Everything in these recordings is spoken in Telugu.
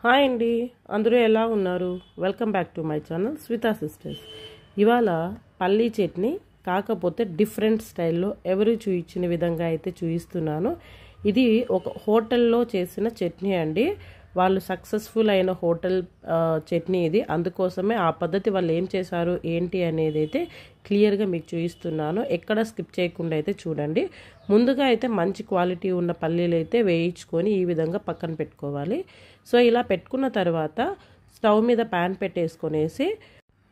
హాయ్ అండి, అందరూ ఎలా ఉన్నారు? Welcome back to my channel Swita sisters. ఇవాళ పల్లీ చట్నీ కాకపోతే డిఫరెంట్ స్టైల్లో ఎవరు చూయించిన విధంగా అయితే చూపిస్తున్నాను. ఇది ఒక హోటల్లో చేసిన చట్నీ అండి. వాళ్ళు సక్సెస్ఫుల్ అయిన హోటల్ చట్నీ ఇది. అందుకోసమే ఆ పద్ధతి వాళ్ళు ఏం చేశారు ఏంటి అనేది అయితే క్లియర్గా మీకు చూపిస్తున్నాను. ఎక్కడ స్కిప్ చేయకుండా అయితే చూడండి. ముందుగా అయితే మంచి క్వాలిటీ ఉన్న పల్లీలు అయితే వేయించుకొని ఈ విధంగా పక్కన పెట్టుకోవాలి. సో ఇలా పెట్టుకున్న తర్వాత స్టవ్ మీద ప్యాన్ పెట్టేసుకొనేసి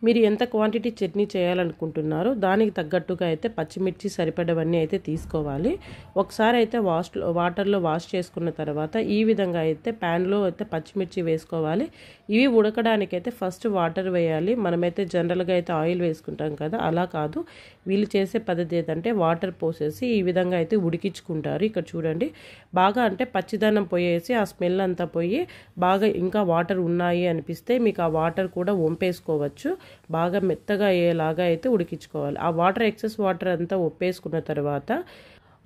మీరు ఎంత క్వాంటిటీ చట్నీ చేయాలనుకుంటున్నారో దానికి తగ్గట్టుగా అయితే పచ్చిమిర్చి సరిపడవన్నీ అయితే తీసుకోవాలి. ఒకసారి అయితే వాటర్లో వాష్ చేసుకున్న తర్వాత ఈ విధంగా అయితే ప్యాన్లో అయితే పచ్చిమిర్చి వేసుకోవాలి. ఇవి ఉడకడానికి అయితే ఫస్ట్ వాటర్ వేయాలి. మనమైతే జనరల్గా అయితే ఆయిల్ వేసుకుంటాం కదా, అలా కాదు. వీళ్ళు చేసే పద్ధతి ఏంటంటే వాటర్ పోసేసి ఈ విధంగా అయితే ఉడికించుకుంటారు. ఇక్కడ చూడండి, బాగా అంటే పచ్చిదనం పోయేసి ఆ స్మెల్ అంతా పోయి బాగా ఇంకా వాటర్ ఉన్నాయి అనిపిస్తే మీకు ఆ వాటర్ కూడా వంపేసుకోవచ్చు. బాగా మెత్తగా అయ్యేలాగా అయితే ఉడికించుకోవాలి. ఆ వాటర్ ఎక్సెస్ వాటర్ అంతా ఒప్పేసుకున్న తర్వాత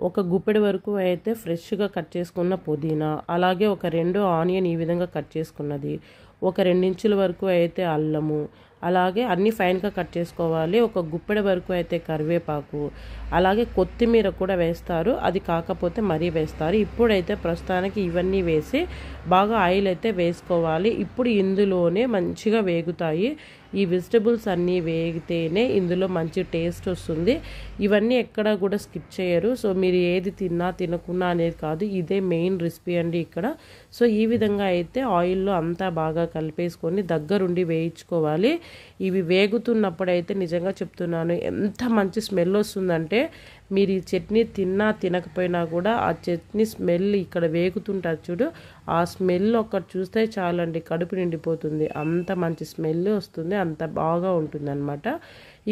ఒక గుప్పెడు వరకు అయితే ఫ్రెష్గా కట్ చేసుకున్న పుదీనా, అలాగే ఒక 2 ఆనియన్ ఈ విధంగా కట్ చేసుకున్నది, ఒక 2 ఇంచుల వరకు అయితే అల్లము, అలాగే అన్నీ ఫైన్గా కట్ చేసుకోవాలి. ఒక గుప్పెడు వరకు అయితే కరివేపాకు, అలాగే కొత్తిమీర కూడా వేస్తారు. అది కాకపోతే మరీ వేస్తారు. ఇప్పుడైతే ప్రస్తుతానికి ఇవన్నీ వేసి బాగా ఆయిల్ అయితే వేసుకోవాలి. ఇప్పుడు ఇందులోనే మంచిగా వేగుతాయి. ఈ వెజిటబుల్స్ అన్నీ వేగితేనే ఇందులో మంచి టేస్ట్ వస్తుంది. ఇవన్నీ ఎక్కడ కూడా స్కిప్ చేయరు. సో మీరు ఏది తిన్నా తినకున్నా అనేది కాదు, ఇదే మెయిన్ రెసిపీ అండి ఇక్కడ. సో ఈ విధంగా అయితే ఆయిల్లో అంతా బాగా కలిపేసుకొని దగ్గరుండి వేయించుకోవాలి. ఇవి వేగుతున్నప్పుడైతే నిజంగా చెప్తున్నాను, ఎంత మంచి స్మెల్ వస్తుందంటే మీరు ఈ చట్నీ తిన్నా తినకపోయినా కూడా ఆ చట్నీ స్మెల్ ఇక్కడ వేగుతుంటారు చూడు, ఆ స్మెల్ ఒక్కటి చూస్తే చాలండి, కడుపు నిండిపోతుంది. అంత మంచి స్మెల్ వస్తుంది, అంత బాగా ఉంటుంది అనమాట.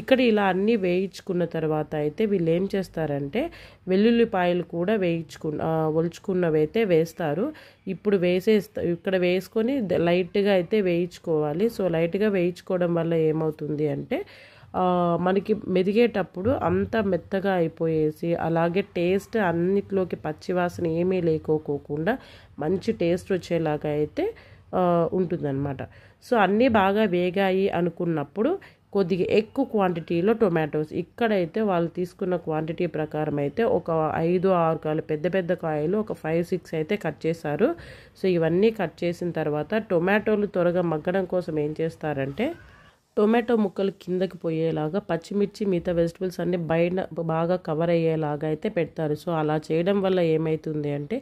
ఇక్కడ ఇలా అన్నీ వేయించుకున్న తర్వాత అయితే వీళ్ళు ఏం చేస్తారంటే వెల్లుల్లిపాయలు కూడా ఒలుచుకున్నవైతే వేస్తారు. ఇప్పుడు ఇక్కడ వేసుకొని లైట్గా అయితే వేయించుకోవాలి. సో లైట్గా వేయించుకోవడం వల్ల ఏమవుతుంది అంటే మనకి మెదిగేటప్పుడు అంత మెత్తగా అయిపోయేసి అలాగే టేస్ట్ అన్నిట్లోకి పచ్చివాసన ఏమీ లేకోకుండా మంచి టేస్ట్ వచ్చేలాగా అయితే ఉంటుందన్నమాట. సో అన్నీ బాగా వేగాయి అనుకున్నప్పుడు కొద్దిగా ఎక్కువ క్వాంటిటీలో టొమాటోస్, ఇక్కడైతే వాళ్ళు తీసుకున్న క్వాంటిటీ ప్రకారం అయితే ఒక 5-6 కాయలు పెద్ద పెద్ద కాయలు ఒక 5-6 అయితే కట్ చేశారు. సో ఇవన్నీ కట్ చేసిన తర్వాత టొమాటోలు త్వరగా మగ్గడం కోసం ఏం చేస్తారంటే టొమాటో ముక్కలు కిందకి పోయేలాగా పచ్చిమిర్చి మిగతా వెజిటబుల్స్ అన్నీ బయట బాగా కవర్ అయ్యేలాగా అయితే పెడతారు. సో అలా చేయడం వల్ల ఏమవుతుంది అంటే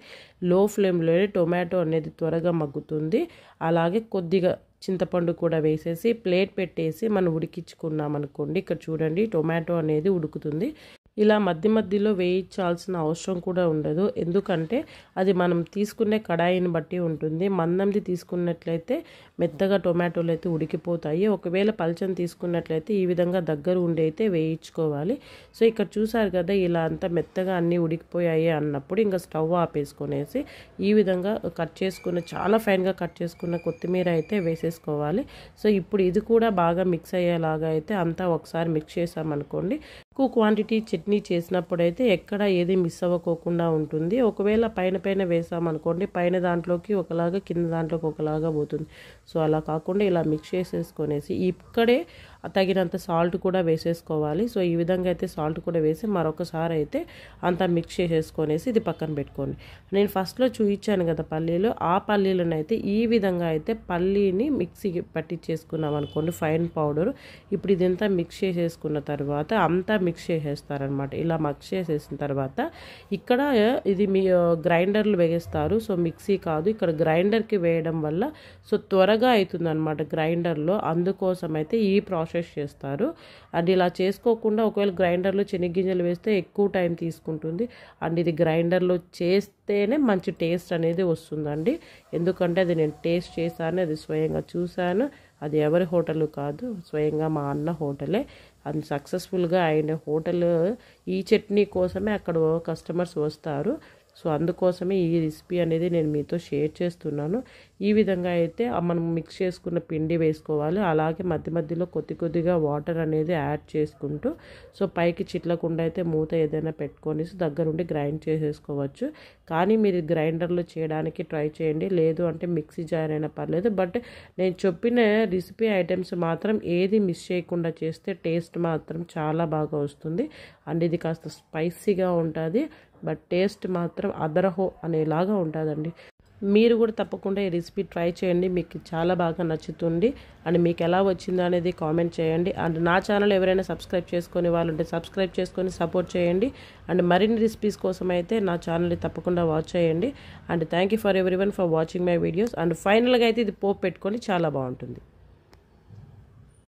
లో ఫ్లేమ్లోనే టొమాటో అనేది త్వరగా మగ్గుతుంది. అలాగే కొద్దిగా చింతపండు కూడా వేసేసి ప్లేట్ పెట్టేసి మనం ఉడికించుకున్నాం అనుకోండి, ఇక్కడ చూడండి టొమాటో అనేది ఉడుకుతుంది. ఇలా మధ్య మధ్యలో వేయించాల్సిన అవసరం కూడా ఉండదు, ఎందుకంటే అది మనం తీసుకునే కడాయిని బట్టి ఉంటుంది. మందంది తీసుకున్నట్లయితే మెత్తగా టొమాటోలు అయితే ఉడికిపోతాయి. ఒకవేళ పల్చని తీసుకున్నట్లయితే ఈ విధంగా దగ్గర ఉండి అయితే వేయించుకోవాలి. సో ఇక్కడ చూసారు కదా, ఇలా అంతా మెత్తగా అన్నీ ఉడికిపోయాయి అన్నప్పుడు ఇంకా స్టవ్ ఆపేసుకొనేసి ఈ విధంగా కట్ చేసుకున్న చాలా ఫైన్గా కట్ చేసుకున్న కొత్తిమీర అయితే వేసేసుకోవాలి. సో ఇప్పుడు ఇది కూడా బాగా మిక్స్ అయ్యేలాగా అయితే అంతా ఒకసారి మిక్స్ చేసామనుకోండి, ఎక్కువ క్వాంటిటీ చట్నీ చేసినప్పుడైతే ఎక్కడ ఏది మిస్ అవ్వకోకుండా ఉంటుంది. ఒకవేళ పైన వేసామనుకోండి, పైన దాంట్లోకి ఒకలాగా కింద దాంట్లోకి ఒకలాగా పోతుంది. సో అలా కాకుండా ఇలా మిక్స్ చేసేసుకొనేసి ఇక్కడే తగినంత సాల్ట్ కూడా వేసేసుకోవాలి. సో ఈ విధంగా అయితే సాల్ట్ కూడా వేసి మరొకసారి అయితే అంతా మిక్స్ చేసేసుకొనేసి ఇది పక్కన పెట్టుకోండి. నేను ఫస్ట్లో చూపించాను కదా పల్లీలు, ఆ పల్లీలను అయితే ఈ విధంగా అయితే పల్లీని మిక్సీకి పట్టించేసుకున్నాం అనుకోండి, ఫైన్ పౌడర్. ఇప్పుడు ఇదంతా మిక్స్ చేసేసుకున్న తర్వాత అంతా మిక్స్ చేసేస్తారనమాట. ఇలా మిక్స్ చేసేసిన తర్వాత ఇక్కడ ఇది మీ గ్రైండర్లు వేస్తారు. సో మిక్సీ కాదు, ఇక్కడ గ్రైండర్కి వేయడం వల్ల సో త్వరగా అవుతుంది అనమాట గ్రైండర్లో. అందుకోసం అయితే ఈ ప్రాసెస్ చేస్తారు. అండ్ ఇలా చేసుకోకుండా ఒకవేళ గ్రైండర్లో శనగగింజలు వేస్తే ఎక్కువ టైం తీసుకుంటుంది. అండ్ ఇది గ్రైండర్లో చేస్తేనే మంచి టేస్ట్ అనేది వస్తుందండి. ఎందుకంటే అది నేను టేస్ట్ చేశాను, అది స్వయంగా చూశాను. అది ఎవరి హోటల్ కాదు, స్వయంగా మా అన్న హోటలే. అది సక్సెస్ఫుల్గా అయిన హోటల్. ఈ చట్నీ కోసమే అక్కడ కస్టమర్స్ వస్తారు. సో అందుకోసమే ఈ రెసిపీ అనేది నేను మీతో షేర్ చేస్తున్నాను. ఈ విధంగా అయితే మనం మిక్స్ చేసుకున్న పిండి వేసుకోవాలి. అలాగే మధ్య మధ్యలో కొద్దిగా వాటర్ అనేది యాడ్ చేసుకుంటూ సో పైకి చిట్లకుండా అయితే మూత ఏదైనా పెట్టుకొని దగ్గరుండి గ్రైండ్ చేసేసుకోవచ్చు. కానీ మీరు గ్రైండర్లో చేయడానికి ట్రై చేయండి, లేదు అంటే మిక్సీ జార్ అయినా పర్లేదు. బట్ నేను చెప్పిన రెసిపీ ఐటమ్స్ మాత్రం ఏది మిస్ చేయకుండా చేస్తే టేస్ట్ మాత్రం చాలా బాగా వస్తుంది. అండ్ ఇది కాస్త స్పైసీగా ఉంటుంది, బట్ టేస్ట్ మాత్రం అదరహో అనేలాగా ఉంటుందండి. మీరు కూడా తప్పకుండా ఈ రెసిపీ ట్రై చేయండి, మీకు చాలా బాగా నచ్చుతుంది. అండ్ మీకు ఎలా వచ్చిందో అనేది కామెంట్ చేయండి. అండ్ నా ఛానల్ ఎవరైనా సబ్స్క్రైబ్ చేసుకునే వాళ్ళు ఉంటే సబ్స్క్రైబ్ చేసుకొని సపోర్ట్ చేయండి. అండ్ మరిన్ని రెసిపీస్ కోసం అయితే నా ఛానల్ని తప్పకుండా వాచ్ చేయండి. And thank you for everyone for watching my videos. And ఫైనల్గా అయితే ఇది పోపు పెట్టుకొని చాలా బాగుంటుంది.